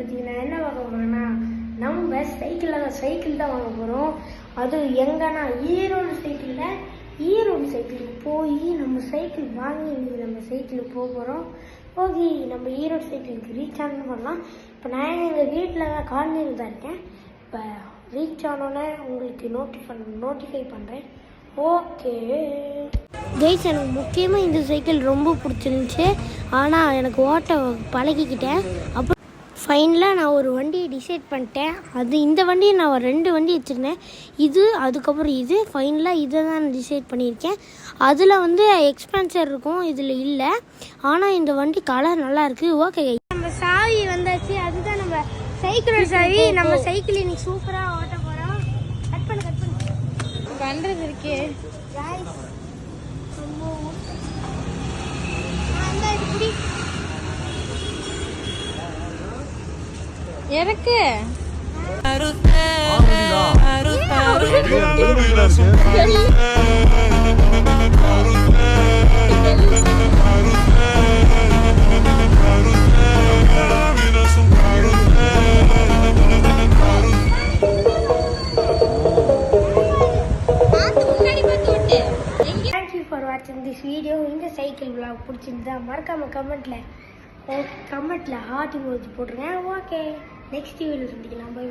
பார்த்தீங்கன்னா என்ன வாங்க போகிறோன்னா நம்ம சைக்கிள் தான் வாங்க போகிறோம். அது எங்கன்னா ஈரோடு சைக்கிளுக்கு போய் நம்ம சைக்கிள் வாங்கி இன்றைக்கி நம்ம சைக்கிளுக்கு போக போகிறோம். ஓகே, நம்ம ஈரோடு சைக்கிளுக்கு ரீச் ஆனு பண்ணலாம். இப்போ நான் எங்கள் வீட்டில் தான் காலனியில் தான் இருக்கேன். இப்போ ரீச் ஆனோன்னே உங்களுக்கு நோட்டிஃபை பண்ணுறேன். ஓகே கைஸ், எனக்கு முக்கியமாக இந்த சைக்கிள் ரொம்ப பிடிச்சிருந்துச்சி. ஆனால் எனக்கு ஓட்ட பழகிக்கிட்டேன். அப்புறம் ஃபைனலாக நான் ஒரு வண்டியை டிசைட் பண்ணிட்டேன். இந்த வண்டியை நான் 2 வண்டி வச்சுருந்தேன். அதுக்கப்புறம் இது ஃபைனலாக இதை தான் நான் டிசைட் பண்ணியிருக்கேன். அதில் எக்ஸ்பென்சர் இருக்கும், இதில் இல்லை. ஆனால் இந்த வண்டி கலர் நல்லா இருக்குது. ஓகே கைஸ், நம்ம சாவி வந்தாச்சு. அதுதான் நம்ம சைக்கிளோட சாவி. நம்ம சைக்கிள் இன்னைக்கு சூப்பராக ஓட்ட போகிறோம். கட் பண்ணு பண்ணுறது இருக்கே கைஸ். எனக்கு திஸ் வீடியோ. இந்த சைக்கிள் விளாக் பிடிச்சிருந்தா மறக்காம கமெண்ட்ல ஹார்ட் இமோஜி போட்டுருங்க. ஓகே, நெக்ஸ்ட் வீடியோ சந்திக்கலாம். பை.